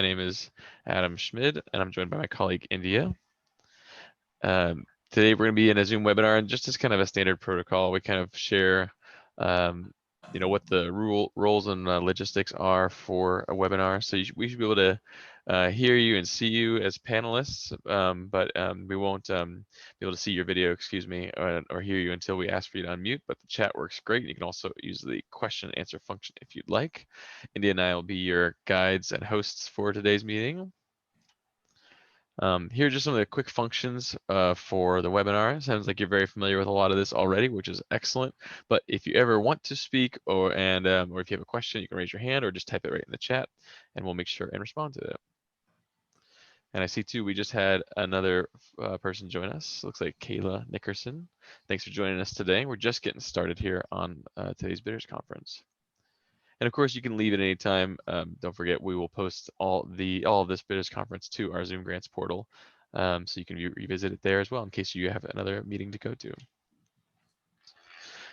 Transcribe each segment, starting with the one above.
My name is Adam Schmid, and I'm joined by my colleague India. Today we're going to be in a Zoom webinar, and just as kind of a standard protocol, we kind of share, what the roles and logistics are for a webinar. So we should be able to hear you and see you as panelists, but we won't be able to see your video, excuse me, or hear you until we ask for you to unmute. But the chat works great. You can also use the question and answer function if you'd like. India and I will be your guides and hosts for today's meeting. Here are just some of the quick functions for the webinar. Sounds like you're very familiar with a lot of this already, which is excellent. But if you ever want to speak or if you have a question, you can raise your hand or just type it right in the chat, and we'll make sure and respond to it. And I see too, we just had another person join us. Looks like Kayla Nickerson. Thanks for joining us today. We're just getting started here on today's Bidders Conference. And of course, you can leave at any time. Don't forget, we will post all of this Bidders Conference to our Zoom Grants portal, so you can revisit it there as well in case you have another meeting to go to.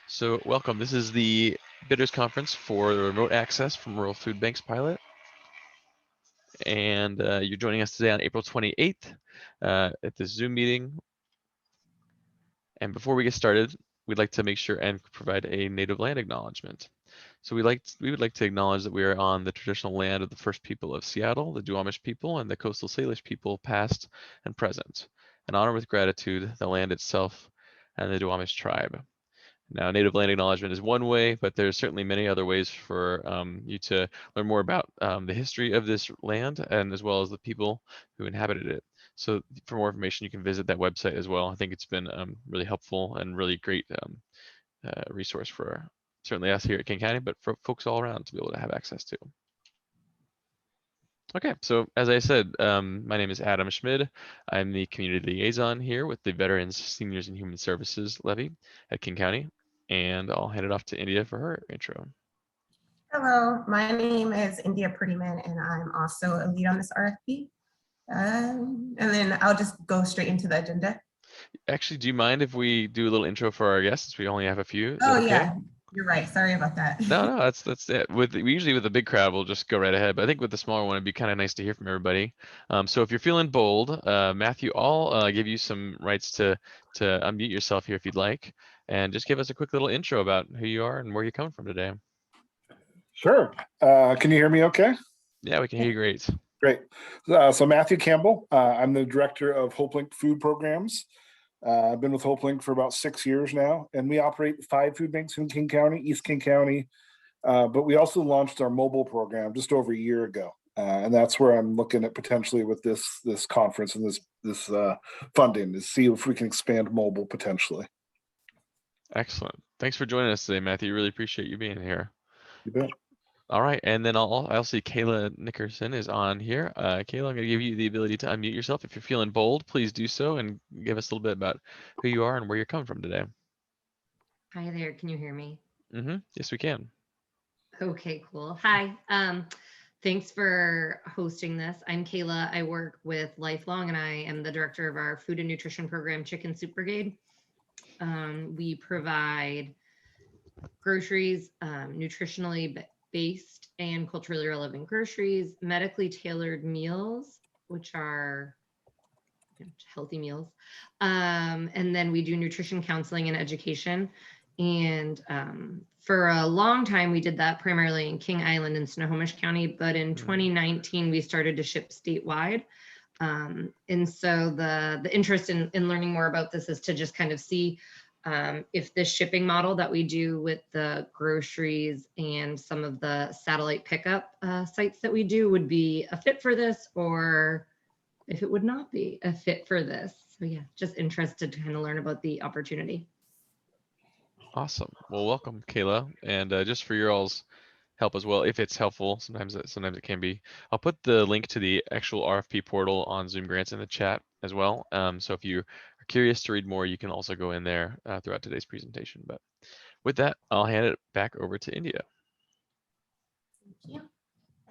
So welcome. This is the Bidders Conference for the remote access from Rural Food Banks pilot. And you're joining us today on April 28th at this Zoom meeting. And before we get started, we'd like to make sure and provide a native land acknowledgement. So we would like to acknowledge that we are on the traditional land of the first people of Seattle, the Duwamish people, and the coastal Salish people, past and present, and honor with gratitude the land itself and the Duwamish tribe. Now, native land acknowledgement is one way, but there's certainly many other ways for you to learn more about the history of this land, and as well as the people who inhabited it. So for more information, you can visit that website as well. I think it's been really helpful and really great resource for certainly us here at King County, but for folks all around to be able to have access to. Okay, so as I said, my name is Adam Schmid. I'm the community liaison here with the Veterans, Seniors, and Human Services Levy at King County, and I'll hand it off to India for her intro. Hello, my name is India Prettyman, and I'm also a lead on this RFP. And then I'll just go straight into the agenda. Actually, do you mind if we do a little intro for our guests? We only have a few. Oh, okay? Yeah, you're right. Sorry about that. No, that's it. Usually with the big crowd, we'll just go right ahead. But I think with the smaller one, it'd be kind of nice to hear from everybody. So if you're feeling bold, Matthew, I'll give you some rights to unmute yourself here if you'd like, and just give us a quick little intro about who you are and where you come from today. Sure. Can you hear me okay? Yeah, we can hear you great. Great. So Matthew Campbell, I'm the director of HopeLink Food Programs. I've been with HopeLink for about 6 years now, and we operate 5 food banks in King County, East King County, but we also launched our mobile program just over a year ago, and that's where I'm looking at potentially with this conference and this funding to see if we can expand mobile potentially. Excellent. Thanks for joining us today, Matthew. Really appreciate you being here. You bet. All right, and then I'll see Kayla Nickerson is on here. Kayla, I'm going to give you the ability to unmute yourself. If you're feeling bold, please do so and give us a little bit about who you are and where you're coming from today. Hi there, can you hear me? Yes, we can. Okay, cool. Hi, thanks for hosting this. I'm Kayla. I work with Lifelong, and I am the director of our food and nutrition program, Chicken Soup Brigade. We provide groceries, nutritionally based and culturally relevant groceries, medically tailored meals, which are healthy meals. And then we do nutrition counseling and education. And for a long time, we did that primarily in King Island and Snohomish County. But in 2019, we started to ship statewide. And so the interest in learning more about this is to just kind of see if this shipping model that we do with the groceries and some of the satellite pickup sites that we do would be a fit for this, or if it would not be a fit for this. So yeah, just interested to kind of learn about the opportunity. Awesome. Well, welcome, Kayla. And just for your all's help as well, if it's helpful, sometimes it can be. I'll put the link to the actual RFP portal on Zoom Grants in the chat as well. So if you are curious to read more, you can also go in there throughout today's presentation. But with that, I'll hand it back over to India. Thank you.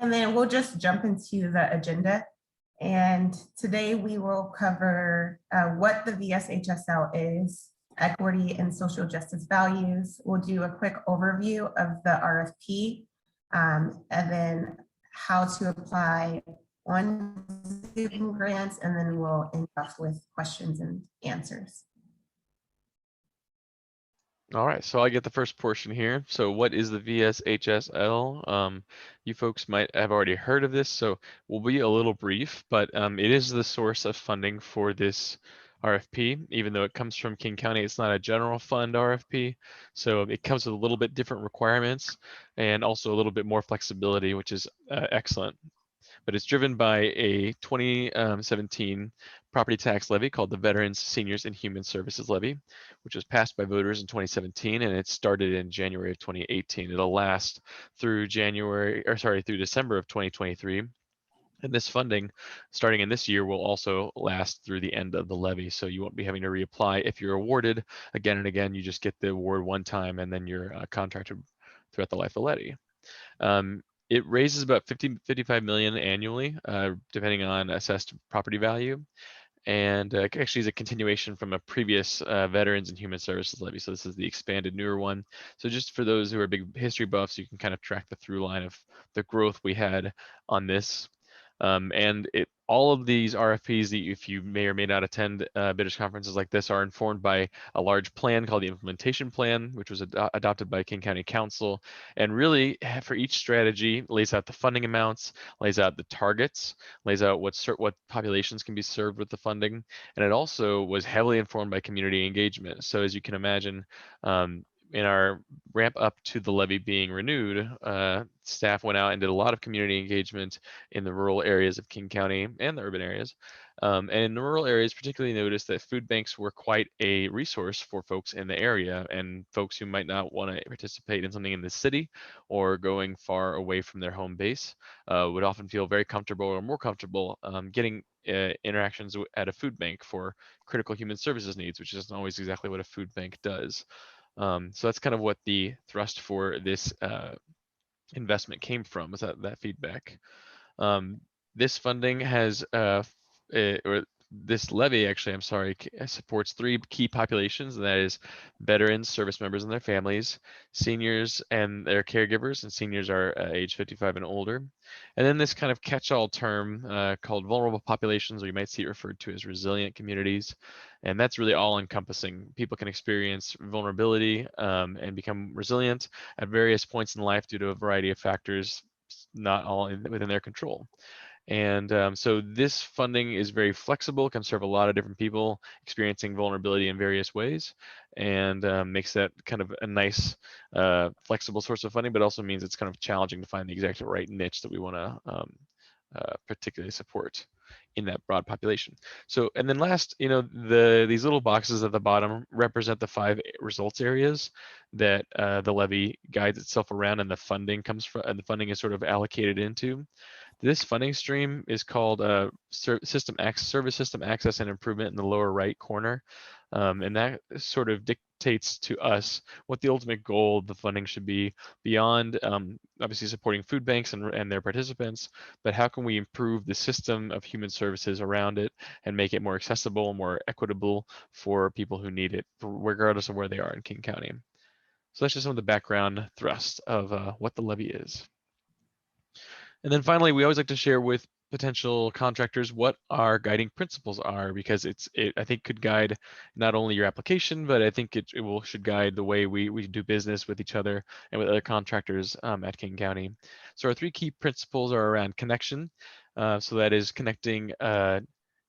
And then we'll just jump into the agenda. And today we will cover what the VSHSL is, equity and social justice values. We'll do a quick overview of the RFP, and then how to apply on Zoom grants, and then we'll end off with questions and answers. All right, so I get the first portion here. So what is the VSHSL? You folks might have already heard of this, so we'll be a little brief, but it is the source of funding for this RFP. Even though it comes from King County, it's not a general fund RFP, so it comes with a little bit different requirements and also a little bit more flexibility, which is excellent. But it's driven by a 2017 property tax levy called the Veterans, Seniors, and Human Services Levy, which was passed by voters in 2017, and it started in January of 2018. It'll last through through December of 2023. And this funding, starting in this year, will also last through the end of the levy. So you won't be having to reapply if you're awarded again and again. You just get the award one time, and then you're contracted throughout the life of the levy. It raises about 55 million annually, depending on assessed property value. And actually is a continuation from a previous Veterans and Human Services levy. So this is the expanded newer one. So just for those who are big history buffs, you can kind of track the through line of the growth we had on this. And all of these RFPs, that if you may or may not attend bidders conferences like this, are informed by a large plan called the implementation plan, which was adopted by King County Council, and really for each strategy lays out the funding amounts, lays out the targets, lays out what populations can be served with the funding, and it also was heavily informed by community engagement. So as you can imagine, in our ramp up to the levy being renewed, staff went out and did a lot of community engagement in the rural areas of King County and the urban areas. And in the rural areas, particularly noticed that food banks were quite a resource for folks in the area and folks who might not want to participate in something in the city or going far away from their home base would often feel very comfortable or more comfortable getting interactions at a food bank for critical human services needs, which isn't always exactly what a food bank does. So that's kind of what the thrust for this investment came from, was that feedback. This funding has, or this levy actually, I'm sorry, supports 3 key populations, and that is veterans, service members and their families, seniors and their caregivers, and seniors are age 55 and older. And then this kind of catch-all term called vulnerable populations, or you might see it referred to as resilient communities. And that's really all encompassing. People can experience vulnerability and become resilient at various points in life due to a variety of factors, not all within their control. And so this funding is very flexible, can serve a lot of different people experiencing vulnerability in various ways, and makes that kind of a nice flexible source of funding, but also means it's kind of challenging to find the exact right niche that we want to particularly support in that broad population. So, and then last, these little boxes at the bottom represent the 5 results areas that the levy guides itself around, and the funding comes from, and the funding is sort of allocated into. This funding stream is called Service System Access and Improvement in the lower right corner. And that sort of dictates to us what the ultimate goal of the funding should be beyond obviously supporting food banks and their participants, but how can we improve the system of human services around it and make it more accessible, more equitable for people who need it, regardless of where they are in King County. So that's just some of the background thrust of what the levy is. And then finally, we always like to share with potential contractors what our guiding principles are, because it I think could guide not only your application, but I think it should guide the way we do business with each other and with other contractors at King County. So our 3 key principles are around connection. So that is connecting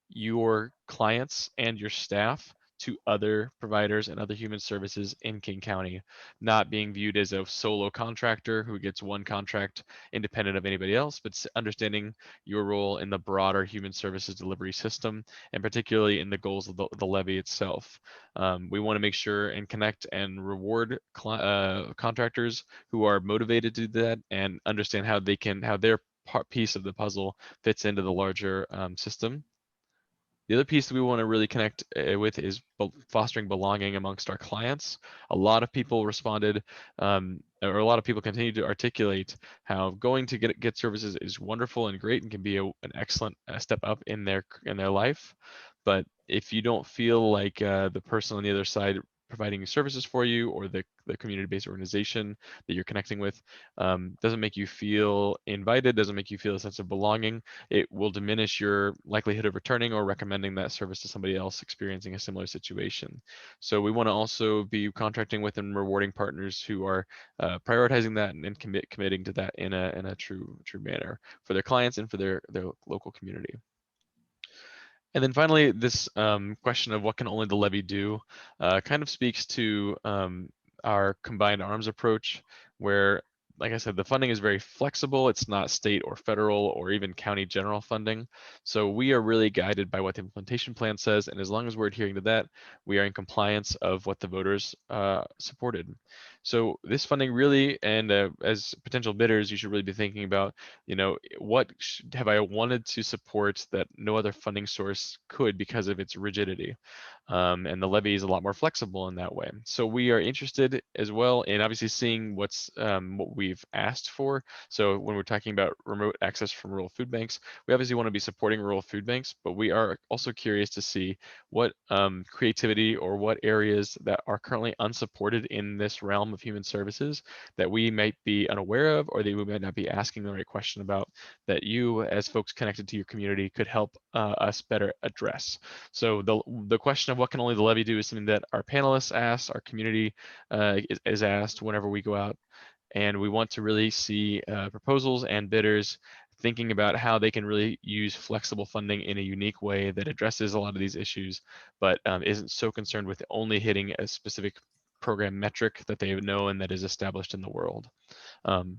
your clients and your staff to other providers and other human services in King County, not being viewed as a solo contractor who gets one contract independent of anybody else, but understanding your role in the broader human services delivery system, and particularly in the goals of the levy itself. We want to make sure and connect and reward contractors who are motivated to do that and understand how their piece of the puzzle fits into the larger system. The other piece that we want to really connect with is fostering belonging amongst our clients. A lot of people responded, or a lot of people continue to articulate how going to get services is wonderful and great and can be an excellent step up in their life. But if you don't feel like the person on the other side providing services for you, or the community-based organization that you're connecting with doesn't make you feel invited, doesn't make you feel a sense of belonging, it will diminish your likelihood of returning or recommending that service to somebody else experiencing a similar situation. So we want to also be contracting with and rewarding partners who are prioritizing that and committing to that in a true manner for their clients and for their local community. And then finally, this question of what can only the levy do kind of speaks to our combined arms approach, where, like I said, the funding is very flexible. It's not state or federal or even county general funding. So we are really guided by what the implementation plan says. And as long as we're adhering to that, we are in compliance of what the voters supported. So this funding really, and as potential bidders, you should really be thinking about, what have I wanted to support that no other funding source could because of its rigidity. And the levy is a lot more flexible in that way. So we are interested as well in obviously seeing what we've asked for. So when we're talking about remote access from rural food banks, we obviously want to be supporting rural food banks, but we are also curious to see what creativity or what areas that are currently unsupported in this realm of human services that we might be unaware of, or that we might not be asking the right question about, that you as folks connected to your community could help us better address. So the question of what can only the levy do is something that our panelists ask, our community is asked whenever we go out, and we want to really see proposals and bidders thinking about how they can really use flexible funding in a unique way that addresses a lot of these issues, but isn't so concerned with only hitting a specific program metric that they know and that is established in the world.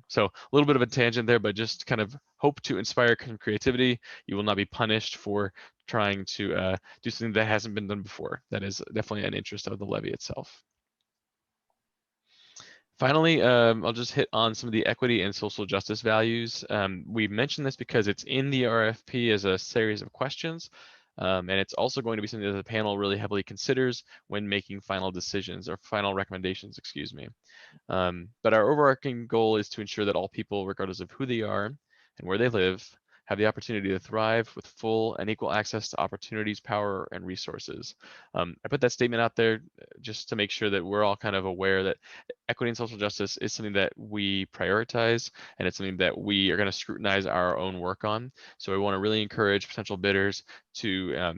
So a little bit of a tangent there, but just kind of hope to inspire creativity. You will not be punished for trying to do something that hasn't been done before. That is definitely an interest of the levy itself. Finally, I'll just hit on some of the equity and social justice values. We mentioned this because it's in the RFP as a series of questions, and it's also going to be something that the panel really heavily considers when making final decisions, or final recommendations, excuse me. But our overarching goal is to ensure that all people, regardless of who they are and where they live, have the opportunity to thrive with full and equal access to opportunities, power, and resources. I put that statement out there just to make sure that we're all kind of aware that equity and social justice is something that we prioritize, and it's something that we are going to scrutinize our own work on. So we want to really encourage potential bidders to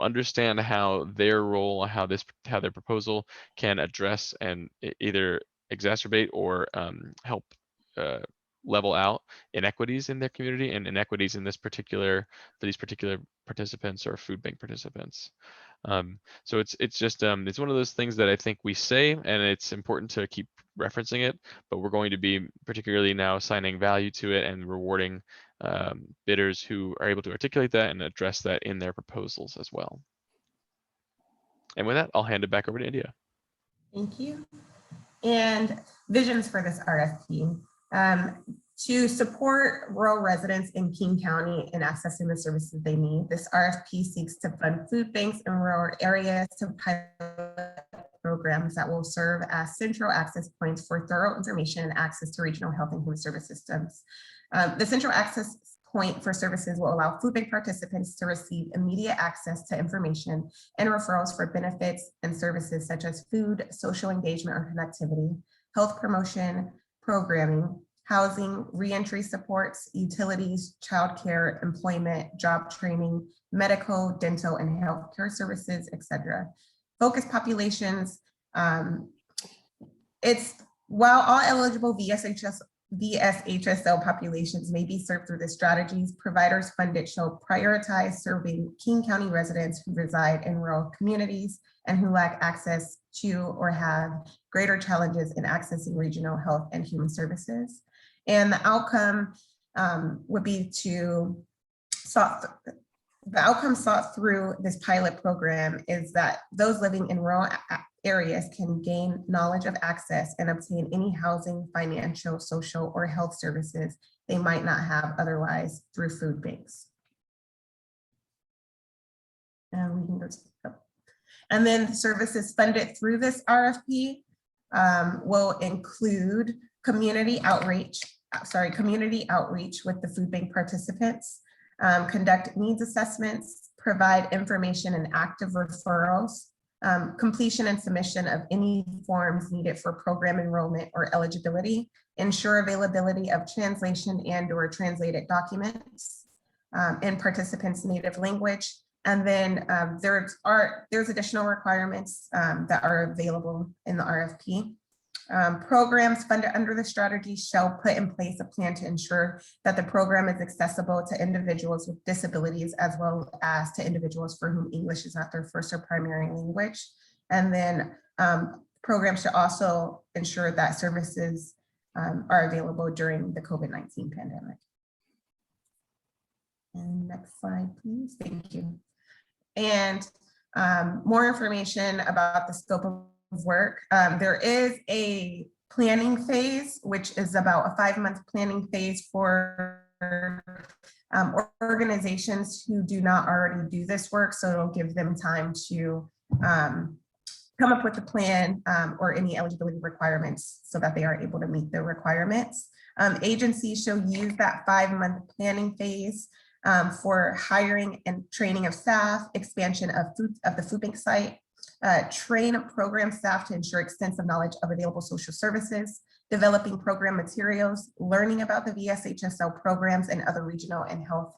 understand how their role, how their proposal can address and either exacerbate or help level out inequities in their community and inequities in for these particular participants or food bank participants. So it's just it's one of those things that I think we say, and it's important to keep referencing it, but we're going to be particularly now assigning value to it and rewarding bidders who are able to articulate that and address that in their proposals as well. And with that, I'll hand it back over to India. Thank you. And visions for this RFP. To support rural residents in King County in accessing the services they need, this RFP seeks to fund food banks in rural areas to pilot programs that will serve as central access points for thorough information and access to regional health and human service systems. The central access point for services will allow food bank participants to receive immediate access to information and referrals for benefits and services such as food, social engagement or connectivity, health promotion, programming, housing, reentry supports, utilities, childcare, employment, job training, medical, dental, and healthcare services, etc. Focus populations. While all eligible VSHSL populations may be served through the strategies, providers funded shall prioritize serving King County residents who reside in rural communities and who lack access to or have greater challenges in accessing regional health and human services. And the outcome would be the outcome sought through this pilot program is that those living in rural areas can gain knowledge of access and obtain any housing, financial, social, or health services they might not have otherwise through food banks. And we can go to, and then the services funded through this RFP will include community outreach with the food bank participants, conduct needs assessments, provide information and active referrals, completion and submission of any forms needed for program enrollment or eligibility, ensure availability of translation and/or translated documents in participants' native language. And then there's additional requirements that are available in the RFP. Programs funded under the strategy shall put in place a plan to ensure that the program is accessible to individuals with disabilities as well as to individuals for whom English is not their first or primary language. And then programs should also ensure that services are available during the COVID-19 pandemic. And next slide, please. Thank you. And more information about the scope of work. There is a planning phase, which is about a 5-month planning phase for organizations who do not already do this work. So it'll give them time to come up with a plan or any eligibility requirements so that they are able to meet the requirements. Agencies shall use that 5-month planning phase for hiring and training of staff, expansion of the food bank site, train program staff to ensure extensive knowledge of available social services, developing program materials, learning about the VSHSL programs and other regional health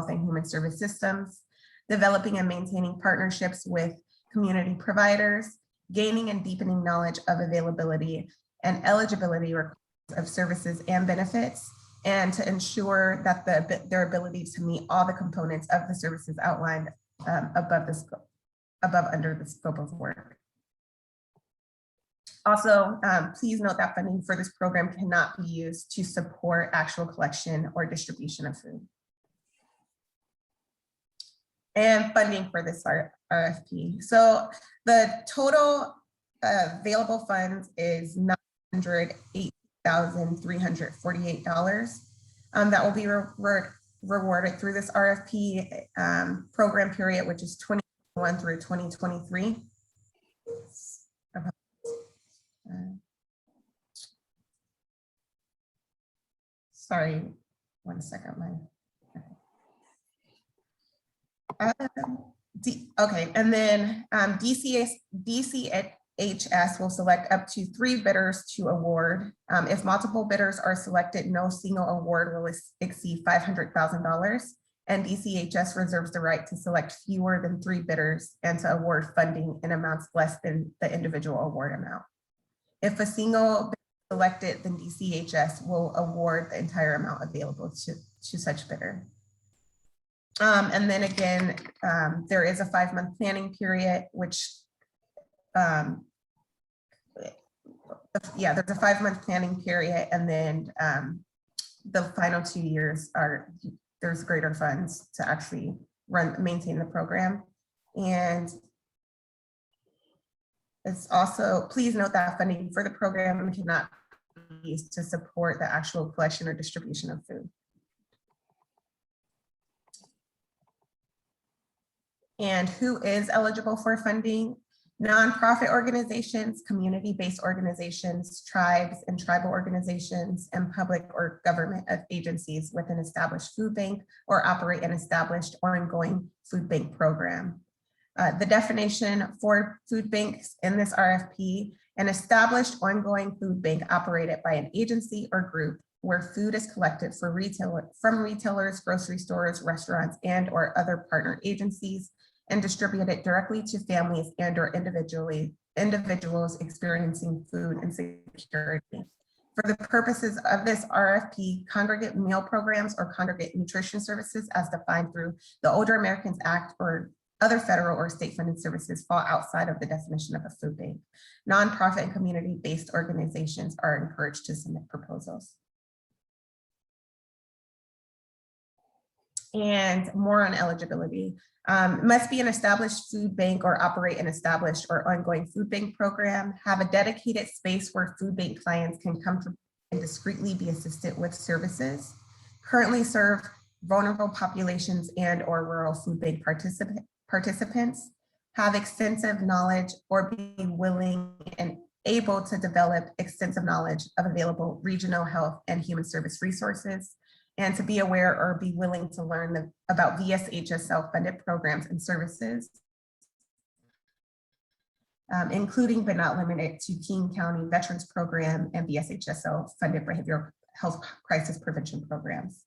and human service systems, developing and maintaining partnerships with community providers, gaining and deepening knowledge of availability and eligibility of services and benefits, and to ensure that their ability to meet all the components of the services outlined under the scope of work. Also, please note that funding for this program cannot be used to support actual collection or distribution of food. And funding for this RFP. So the total available funds is $908,348 that will be rewarded through this RFP program period, which is 2021 through 2023. Sorry, 1 second. Okay, and then DCHS will select up to 3 bidders to award. If multiple bidders are selected, no single award will exceed $500,000, and DCHS reserves the right to select fewer than 3 bidders and to award funding in amounts less than the individual award amount. If a single bidder is selected, then DCHS will award the entire amount available to such bidder. And then again, there is a 5-month planning period, which, there's a 5-month planning period, and then the final 2 years there's greater funds to actually maintain the program. And it's also, please note that funding for the program cannot be used to support the actual collection or distribution of food. And who is eligible for funding? Nonprofit organizations, community-based organizations, tribes and tribal organizations, and public or government agencies with an established food bank or operate an established or ongoing food bank program. The definition for food banks in this RFP: an established ongoing food bank operated by an agency or group where food is collected from retailers, grocery stores, restaurants, and or other partner agencies, and distributed directly to families and or individuals experiencing food insecurity. For the purposes of this RFP, congregate meal programs or congregate nutrition services as defined through the Older Americans Act or other federal or state funded services fall outside of the definition of a food bank. Nonprofit and community-based organizations are encouraged to submit proposals. And more on eligibility. Must be an established food bank or operate an established or ongoing food bank program, have a dedicated space where food bank clients can come to and discreetly be assisted with services, currently serve vulnerable populations and or rural food bank participants, have extensive knowledge or be willing and able to develop extensive knowledge of available regional health and human service resources, and to be aware or be willing to learn about VSHSL funded programs and services, including but not limited to King County Veterans Program and VSHSL funded behavioral health crisis prevention programs.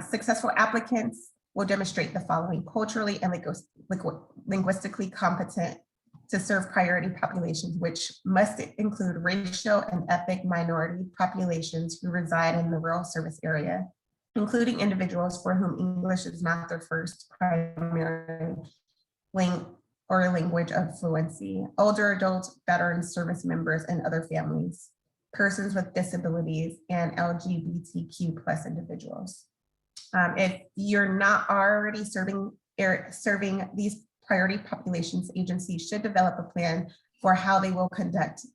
Successful applicants will demonstrate the following: culturally and linguistically competent to serve priority populations, which must include racial and ethnic minority populations who reside in the rural service area, including individuals for whom English is not their first primary language of fluency, older adults, veteran service members, and other families, persons with disabilities, and LGBTQ plus individuals. If you're not already serving these priority populations, agencies should develop a plan for how they will conduct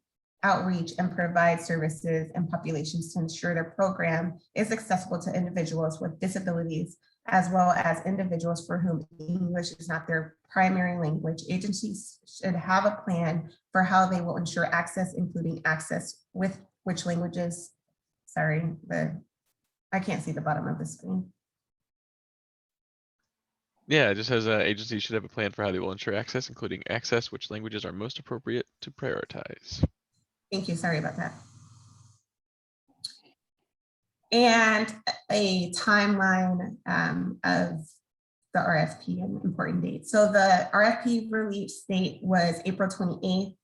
outreach and provide services and populations to ensure their program is accessible to individuals with disabilities, as well as individuals for whom English is not their primary language. Agencies should have a plan for how they will ensure access, including access with which languages. Sorry, I can't see the bottom of the screen. Yeah, it just says agencies should have a plan for how they will ensure access, including access, which languages are most appropriate to prioritize. Thank you, sorry about that. And a timeline of the RFP and important dates. So the RFP release date was April 28th.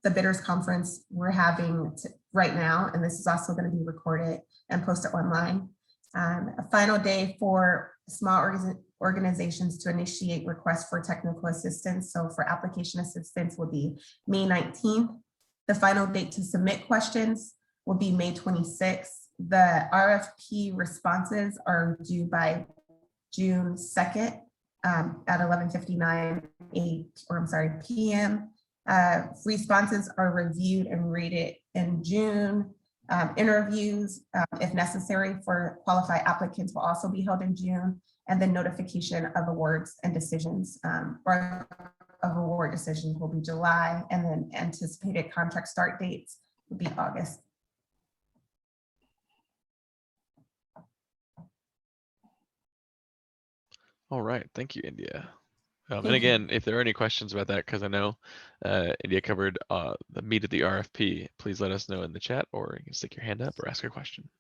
The bidders conference we're having right now, and this is also going to be recorded and posted online. A final day for small organizations to initiate requests for technical assistance. So for application assistance will be May 19th. The final date to submit questions will be May 26th. The RFP responses are due by June 2nd at 11:59 p.m. Responses are reviewed and rated in June. Interviews, if necessary for qualified applicants, will also be held in June, and then notification of awards and decisions or of award decisions will be July, and then anticipated contract start dates will be August. All right, thank you, India. And Thank you. again, if there are any questions about that, because I know India covered the meat of the RFP, please let us know in the chat, or you can stick your hand up or ask a question.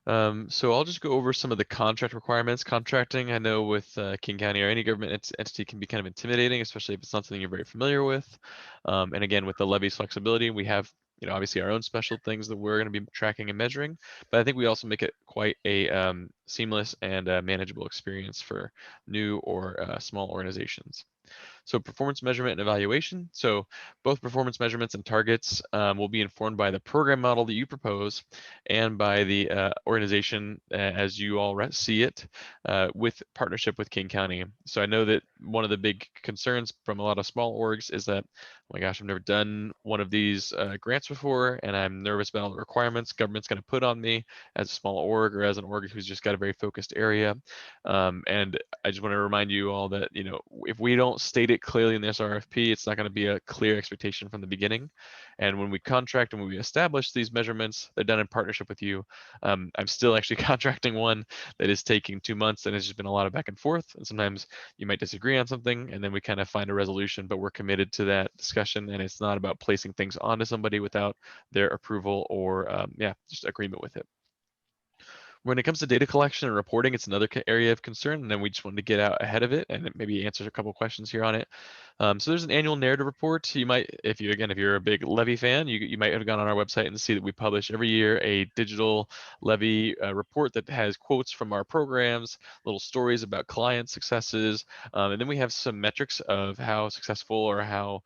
So I'll just go over some of the contract requirements. Contracting, I know with King County or any government entity can be kind of intimidating, especially if it's not something you're very familiar with. And again, with the levy's flexibility, we have obviously our own special things that we're going to be tracking and measuring, but I think we also make it quite a seamless and manageable experience for new or small organizations. So performance measurement and evaluation. So both performance measurements and targets will be informed by the program model that you propose and by the organization as you all see it with partnership with King County. So I know that one of the big concerns from a lot of small orgs is that, oh my gosh, I've never done one of these grants before, and I'm nervous about all the requirements government's going to put on me as a small org or as an org who's just got a very focused area. And I just want to remind you all that, if we don't state it clearly in this RFP, it's not going to be a clear expectation from the beginning. And when we contract and when we establish these measurements, they're done in partnership with you. I'm still actually contracting one that is taking 2 months, and it's just been a lot of back and forth. And sometimes you might disagree on something, and then we kind of find a resolution, but we're committed to that discussion. And it's not about placing things onto somebody without their approval or just agreement with it. When it comes to data collection and reporting, it's another area of concern, and then we just wanted to get out ahead of it and maybe answer a couple questions here on it. So there's an annual narrative report. You might, if you're a big Levy fan, you might have gone on our website and see that we publish every year a digital Levy report that has quotes from our programs, little stories about client successes, and then we have some metrics of how successful or how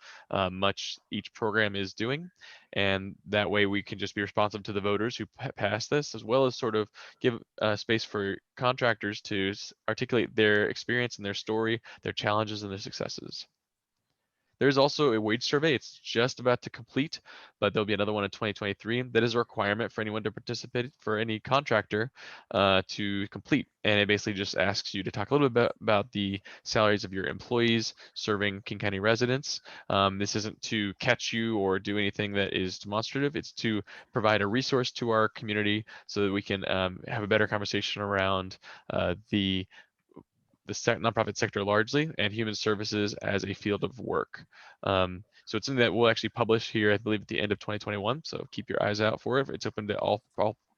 much each program is doing. And that way we can just be responsive to the voters who pass this, as well as sort of give space for contractors to articulate their experience and their story, their challenges and their successes. There's also a wage survey. It's just about to complete, but there'll be another one in 2023. That is a requirement for anyone to participate, for any contractor to complete. And it basically just asks you to talk a little bit about the salaries of your employees serving King County residents. This isn't to catch you or do anything that is demonstrative. It's to provide a resource to our community so that we can have a better conversation around the the nonprofit sector largely, and human services as a field of work. So it's something that we'll actually publish here, I believe, at the end of 2021. So keep your eyes out for it. It's open to all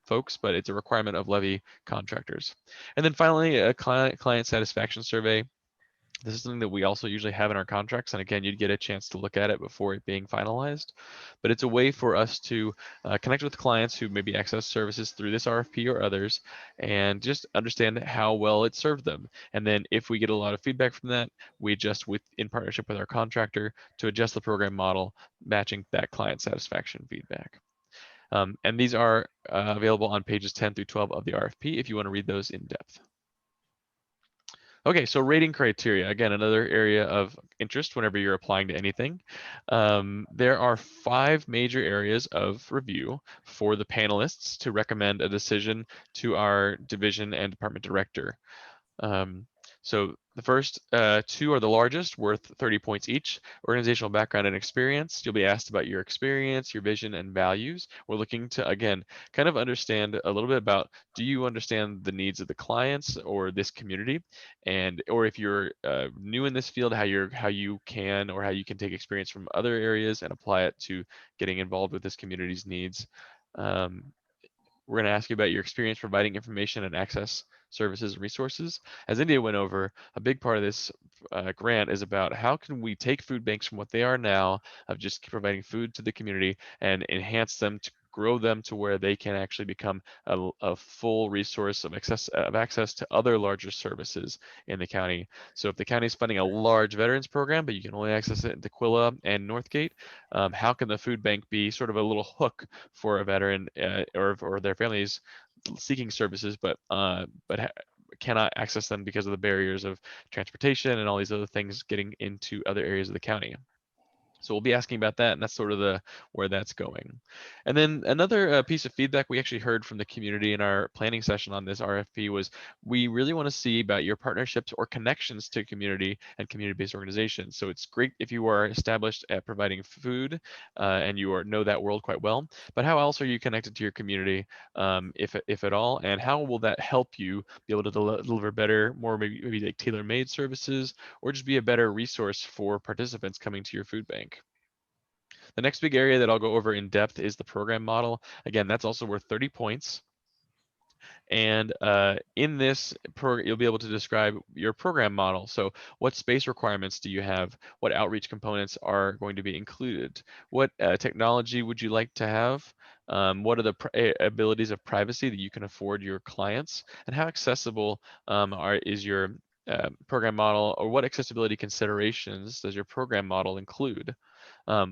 folks, but it's a requirement of Levy contractors. And then finally, a client satisfaction survey. This is something that we also usually have in our contracts. And again, you'd get a chance to look at it before it being finalized. But it's a way for us to connect with clients who maybe access services through this RFP or others and just understand how well it served them. And then if we get a lot of feedback from that, we adjust in partnership with our contractor to adjust the program model, matching that client satisfaction feedback. And these are available on pages 10 through 12 of the RFP if you want to read those in depth. Okay, so rating criteria, again, another area of interest whenever you're applying to anything. There are 5 major areas of review for the panelists to recommend a decision to our division and department director. So the first 2 are the largest, worth 30 points each. Organizational background and experience. You'll be asked about your experience, your vision, and values. We're looking to, again, kind of understand a little bit about, do you understand the needs of the clients or this community? And, or if you're new in this field, how you can take experience from other areas and apply it to getting involved with this community's needs. We're going to ask you about your experience providing information and access services and resources. As India went over, a big part of this grant is about how can we take food banks from what they are now of just providing food to the community and enhance them to grow them to where they can actually become a full resource of access to other larger services in the county. So if the county is funding a large veterans program, but you can only access it in Tequila and Northgate, how can the food bank be sort of a little hook for a veteran or their families seeking services, but cannot access them because of the barriers of transportation and all these other things getting into other areas of the county. So we'll be asking about that, and that's sort of where that's going. And then another piece of feedback we actually heard from the community in our planning session on this RFP was, we really want to see about your partnerships or connections to community and community-based organizations. So it's great if you are established at providing food and you know that world quite well, but how else are you connected to your community, if at all, and how will that help you be able to deliver better, more maybe like tailor-made services, or just be a better resource for participants coming to your food bank? The next big area that I'll go over in depth is the program model. Again, that's also worth 30 points. And in this, you'll be able to describe your program model. So what space requirements do you have? What outreach components are going to be included? What technology would you like to have? What are the abilities of privacy that you can afford your clients? And how accessible is your program model, or what accessibility considerations does your program model include?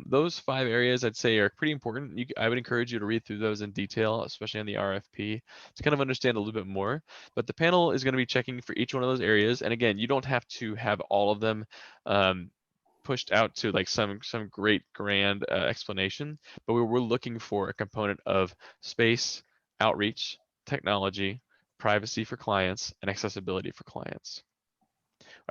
Those 5 areas I'd say are pretty important. I would encourage you to read through those in detail, especially on the RFP, to kind of understand a little bit more. But the panel is going to be checking for each one of those areas. And again, you don't have to have all of them pushed out to like some great grand explanation, but we're looking for a component of space, outreach, technology, privacy for clients, and accessibility for clients.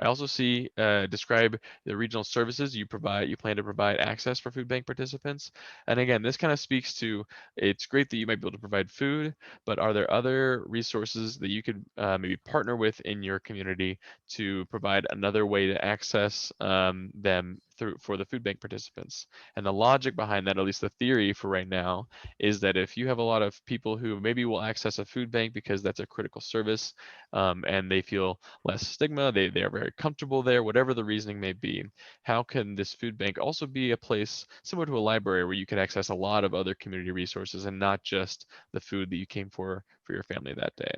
I also see describe the regional services you plan to provide access for food bank participants. And again, this kind of speaks to, it's great that you might be able to provide food, but are there other resources that you could maybe partner with in your community to provide another way to access them for the food bank participants? And the logic behind that, at least the theory for right now, is that if you have a lot of people who maybe will access a food bank because that's a critical service, and they feel less stigma, they are very comfortable there, whatever the reasoning may be, how can this food bank also be a place similar to a library where you can access a lot of other community resources and not just the food that you came for your family that day?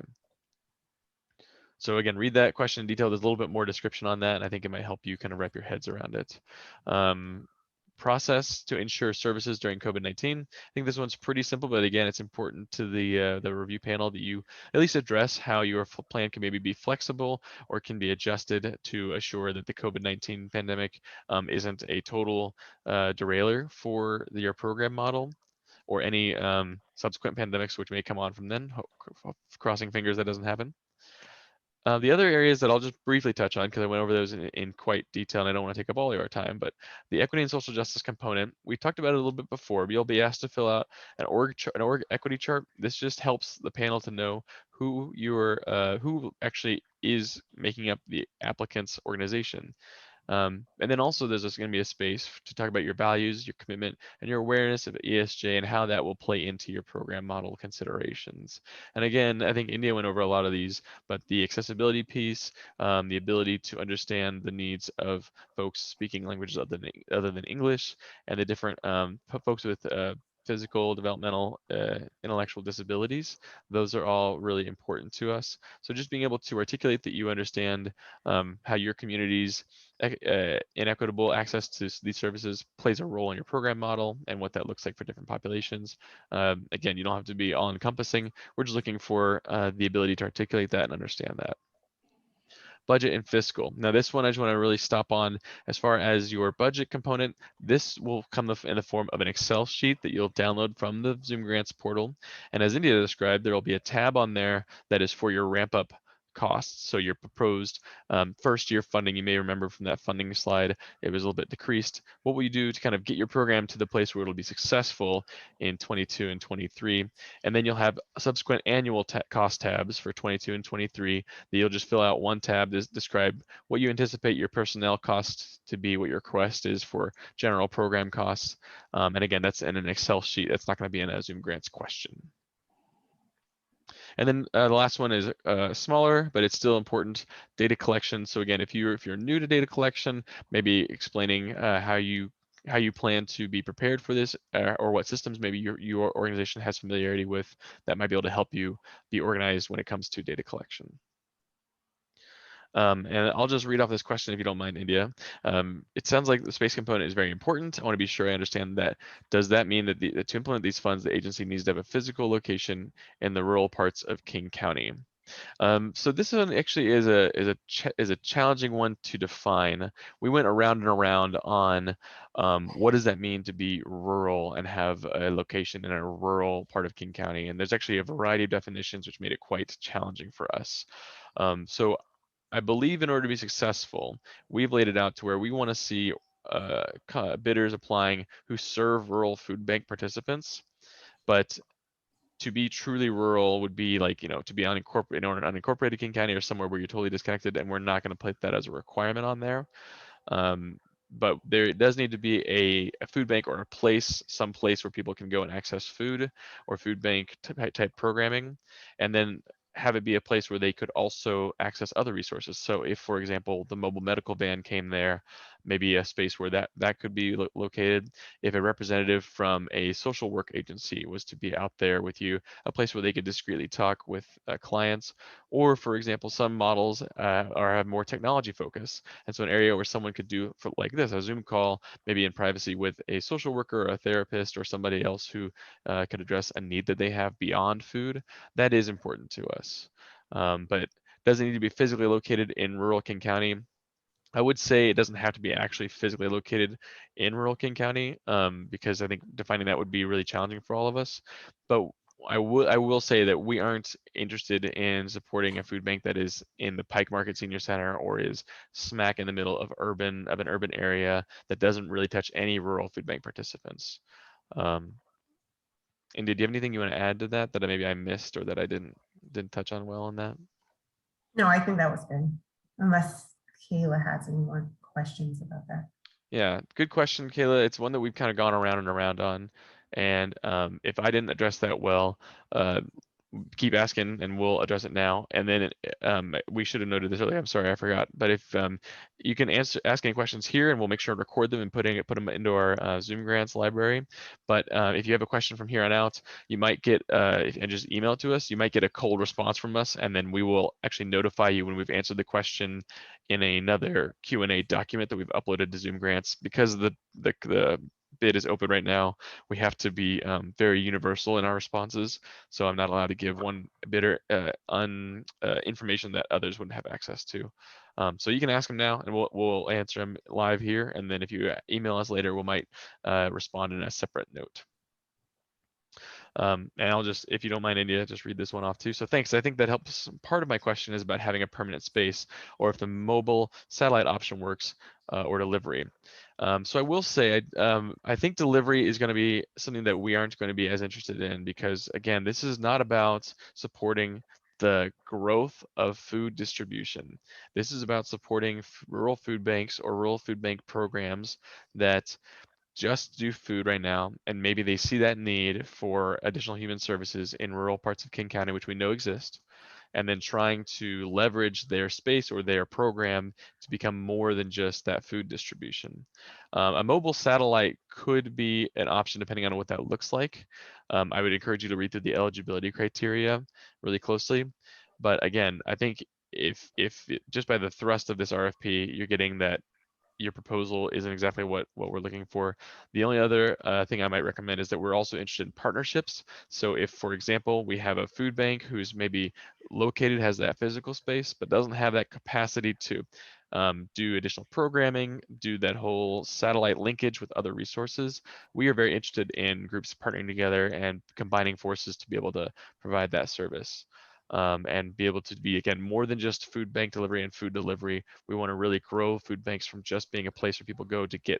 So again, read that question in detail. There's a little bit more description on that, and I think it might help you kind of wrap your heads around it. Process to ensure services during COVID-19. I think this one's pretty simple, but again, it's important to the review panel that you at least address how your plan can maybe be flexible or can be adjusted to assure that the COVID-19 pandemic isn't a total derailer for your program model or any subsequent pandemics which may come on from then. Crossing fingers that doesn't happen. The other areas that I'll just briefly touch on, because I went over those in quite detail and I don't want to take up all of our time, but the equity and social justice component, we talked about it a little bit before, but you'll be asked to fill out an org equity chart. This just helps the panel to know who actually is making up the applicant's organization. And then also there's going to be a space to talk about your values, your commitment, and your awareness of ESG and how that will play into your program model considerations. And again, I think India went over a lot of these, but the accessibility piece, the ability to understand the needs of folks speaking languages other than English, and the different folks with physical, developmental, intellectual disabilities. Those are all really important to us. So just being able to articulate that you understand how your community's inequitable access to these services plays a role in your program model and what that looks like for different populations. Again, you don't have to be all encompassing. We're just looking for the ability to articulate that and understand that. Budget and fiscal. Now this one I just want to really stop on as far as your budget component. This will come in the form of an Excel sheet that you'll download from the Zoom Grants portal. And as India described, there will be a tab on there that is for your ramp up costs. So your proposed first year funding, you may remember from that funding slide, it was a little bit decreased. What will you do to kind of get your program to the place where it'll be successful in 22 and 23? And then you'll have subsequent annual cost tabs for 22 and 23 that you'll just fill out one tab to describe what you anticipate your personnel costs to be, what your request is for general program costs. And again, that's in an Excel sheet. That's not going to be in a Zoom Grants question. And then the last one is smaller, but it's still important, data collection. So again, if you're new to data collection, maybe explaining how you plan to be prepared for this, or what systems maybe your organization has familiarity with that might be able to help you be organized when it comes to data collection. And I'll just read off this question if you don't mind, India. It sounds like the space component is very important. I want to be sure I understand that. Does that mean that to implement these funds, the agency needs to have a physical location in the rural parts of King County? So this one actually is a challenging one to define. We went around and around on what does that mean to be rural and have a location in a rural part of King County, and there's actually a variety of definitions which made it quite challenging for us. So I believe in order to be successful, we've laid it out to where we want to see bidders applying who serve rural food bank participants, but to be truly rural would be like, to be unincorporated in an unincorporated King County or somewhere where you're totally disconnected, and we're not going to put that as a requirement on there. But there does need to be a food bank or some place where people can go and access food or food bank type programming, and then have it be a place where they could also access other resources. So if, for example, the mobile medical van came there, maybe a space where that could be located. If a representative from a social work agency was to be out there with you, a place where they could discreetly talk with clients, or for example, some models have more technology focus. And so an area where someone could do like this, a Zoom call, maybe in privacy with a social worker or a therapist or somebody else who could address a need that they have beyond food, that is important to us. But doesn't need to be physically located in rural King County. I would say it doesn't have to be actually physically located in rural King County, because I think defining that would be really challenging for all of us. But I will say that we aren't interested in supporting a food bank that is in the Pike Market Senior Center or is smack in the middle of an urban area that doesn't really touch any rural food bank participants. And did you have anything you want to add to that maybe I missed or that I didn't touch on well on that? No, I think that was good, unless Kayla has any more questions about that. Yeah, good question, Kayla. It's one that we've kind of gone around and around on. And if I didn't address that well, keep asking and we'll address it now. And then we should have noted this earlier. I'm sorry, I forgot. But if you can ask any questions here, and we'll make sure to record them and put them into our Zoom Grants library. But if you have a question from here on out, you might get and just email it to us. You might get a cold response from us, and then we will actually notify you when we've answered the question in another Q&A document that we've uploaded to Zoom Grants. Because the bid is open right now, we have to be very universal in our responses. So I'm not allowed to give one bidder information that others wouldn't have access to. So you can ask them now, and we'll answer them live here. And then if you email us later, we might respond in a separate note. And I'll just, if you don't mind, India, just read this one off too. So thanks. I think that helps. Part of my question is about having a permanent space, or if the mobile satellite option works, or delivery. So I will say, I think delivery is going to be something that we aren't going to be as interested in, because again, this is not about supporting the growth of food distribution. This is about supporting rural food banks or rural food bank programs that just do food right now, and maybe they see that need for additional human services in rural parts of King County, which we know exist, and then trying to leverage their space or their program to become more than just that food distribution. A mobile satellite could be an option depending on what that looks like. I would encourage you to read through the eligibility criteria really closely. But again, I think if just by the thrust of this RFP, you're getting that your proposal isn't exactly what we're looking for. The only other thing I might recommend is that we're also interested in partnerships. So if, for example, we have a food bank who's maybe located, has that physical space, but doesn't have that capacity to do additional programming, do that whole satellite linkage with other resources, we are very interested in groups partnering together and combining forces to be able to provide that service. And be able to be, again, more than just food bank delivery and food delivery. We want to really grow food banks from just being a place where people go to get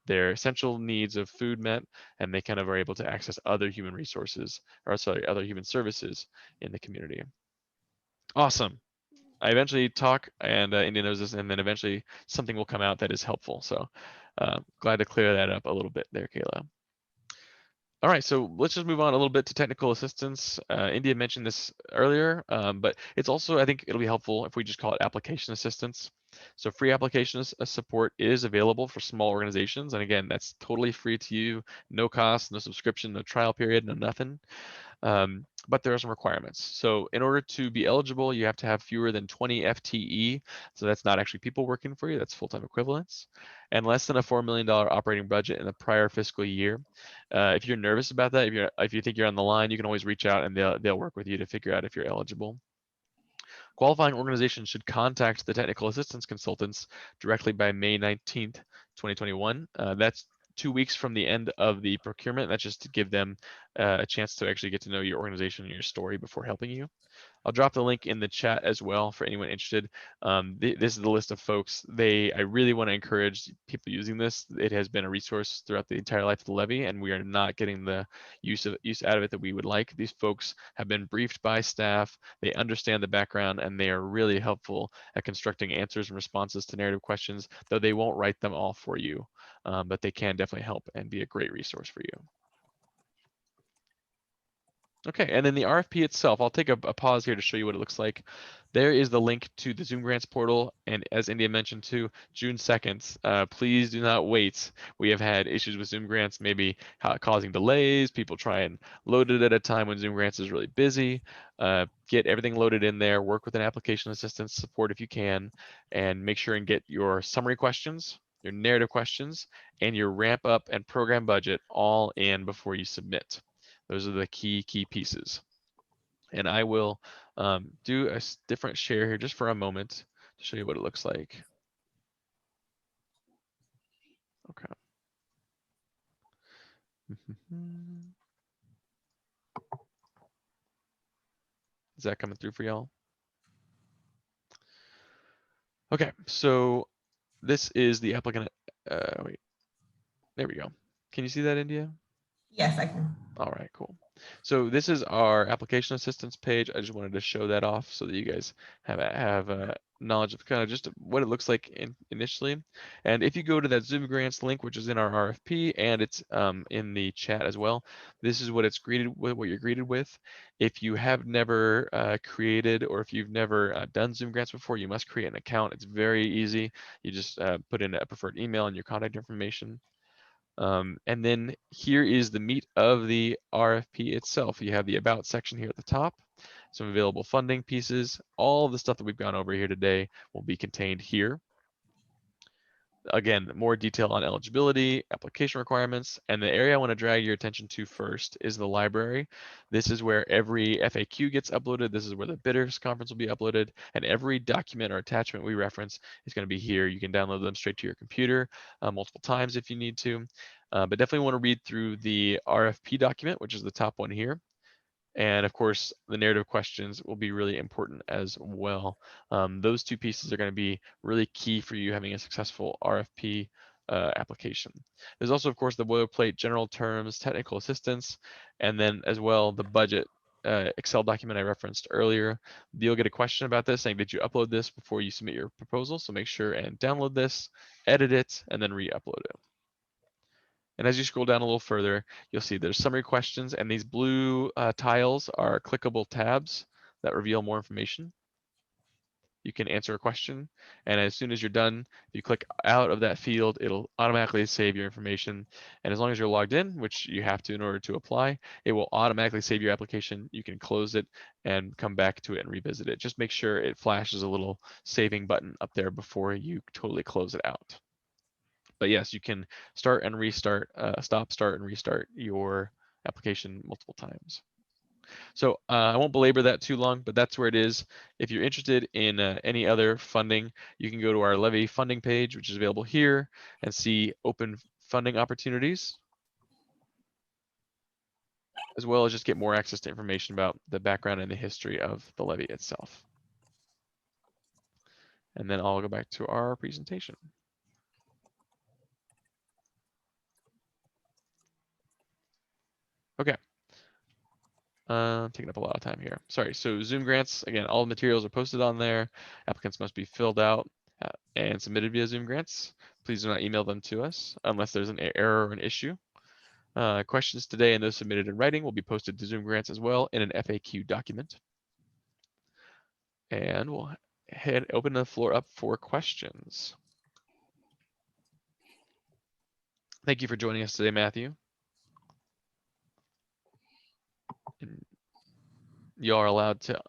their essential needs of food met, and they kind of are able to access other human resources, or sorry, other human services in the community. Awesome. I eventually talk, and India knows this, and then eventually something will come out that is helpful. So glad to clear that up a little bit there, Kayla. All right, so let's just move on a little bit to technical assistance. India mentioned this earlier, but it's also, I think it'll be helpful if we just call it application assistance. So free application support is available for small organizations. And again, that's totally free to you, no cost, no subscription, no trial period, no nothing. But there are some requirements. So in order to be eligible, you have to have fewer than 20 FTE. So that's not actually people working for you, that's full-time equivalents, and less than a $4 million operating budget in the prior fiscal year. If you're nervous about that, if you think you're on the line, you can always reach out and they'll work with you to figure out if you're eligible. Qualifying organizations should contact the technical assistance consultants directly by May 19th, 2021. That's 2 weeks from the end of the procurement. That's just to give them a chance to actually get to know your organization and your story before helping you. I'll drop the link in the chat as well for anyone interested. This is the list of folks. I really want to encourage people using this. It has been a resource throughout the entire life of the levy, and we are not getting the use out of it that we would like. These folks have been briefed by staff. They understand the background, and they are really helpful at constructing answers and responses to narrative questions, though they won't write them all for you, but they can definitely help and be a great resource for you. Okay, and then the RFP itself, I'll take a pause here to show you what it looks like. There is the link to the Zoom Grants portal, and as India mentioned too, June 2nd, please do not wait. We have had issues with Zoom Grants, maybe causing delays, people try and load it at a time when Zoom Grants is really busy. Get everything loaded in there, work with an application assistance support if you can, and make sure and get your summary questions, your narrative questions, and your ramp up and program budget all in before you submit. Those are the key pieces. And I will do a different share here just for a moment to show you what it looks like. Okay. Is that coming through for y'all? Okay, so this is the applicant. Wait, there we go. Can you see that, India? Yes, I can. All right, cool. So this is our application assistance page. I just wanted to show that off so that you guys have knowledge of kind of just what it looks like initially. And if you go to that Zoom Grants link, which is in our RFP, and it's in the chat as well, this is what it's greeted with, what you're greeted with. If you have never created, or if you've never done Zoom Grants before, you must create an account. It's very easy. You just put in a preferred email and your contact information. And then here is the meat of the RFP itself. You have the about section here at the top, some available funding pieces. All the stuff that we've gone over here today will be contained here. Again, more detail on eligibility, application requirements, and the area I want to drag your attention to first is the library. This is where every FAQ gets uploaded. This is where the bidders conference will be uploaded, and every document or attachment we reference is going to be here. You can download them straight to your computer multiple times if you need to. But definitely want to read through the RFP document, which is the top one here. And of course, the narrative questions will be really important as well. Those two pieces are going to be really key for you having a successful RFP application. There's also, of course, the boilerplate general terms, technical assistance, and then as well the budget Excel document I referenced earlier. You'll get a question about this saying, did you upload this before you submit your proposal? So make sure and download this, edit it, and then re-upload it. And as you scroll down a little further, you'll see there's summary questions, and these blue tiles are clickable tabs that reveal more information. You can answer a question, and as soon as you're done, if you click out of that field, it'll automatically save your information. And as long as you're logged in, which you have to in order to apply, it will automatically save your application. You can close it and come back to it and revisit it. Just make sure it flashes a little saving button up there before you totally close it out. But yes, you can start and restart, stop, start, and restart your application multiple times. So I won't belabor that too long, but that's where it is. If you're interested in any other funding, you can go to our Levy funding page, which is available here, and see open funding opportunities, as well as just get more access to information about the background and the history of the levy itself. And then I'll go back to our presentation. Okay. Taking up a lot of time here. Sorry. So Zoom grants, again, all the materials are posted on there. Applicants must be filled out and submitted via Zoom grants. Please do not email them to us unless there's an error or an issue. Questions today and those submitted in writing will be posted to Zoom grants as well in an FAQ document. And we'll open the floor up for questions. Thank you for joining us today, Matthew. And you are allowed to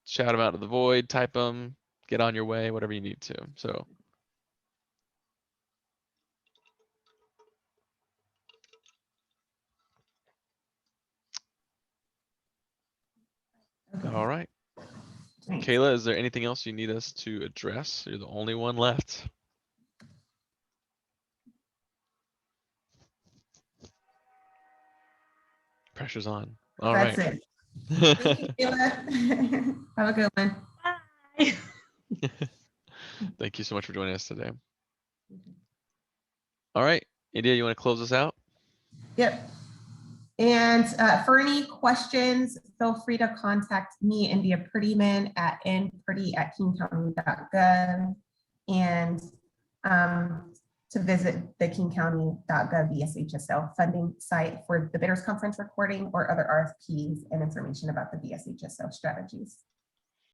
shout them out of the void, type them, get on your way, whatever you need to. So. Okay. All right. Thanks. Kayla, is there anything else you need us to address? You're the only one left. Pressure's on. All That's right. it. Thank you, Kayla. Have a good one. Bye. Thank you so much for joining us today. All right, India, you want to close us out? Yep. And for any questions, feel free to contact me, India Prettyman, at npretty@kingcounty.gov, and to visit the kingcounty.gov VSHSL funding site for the bidders conference recording or other RFPs and information about the VSHSL strategies.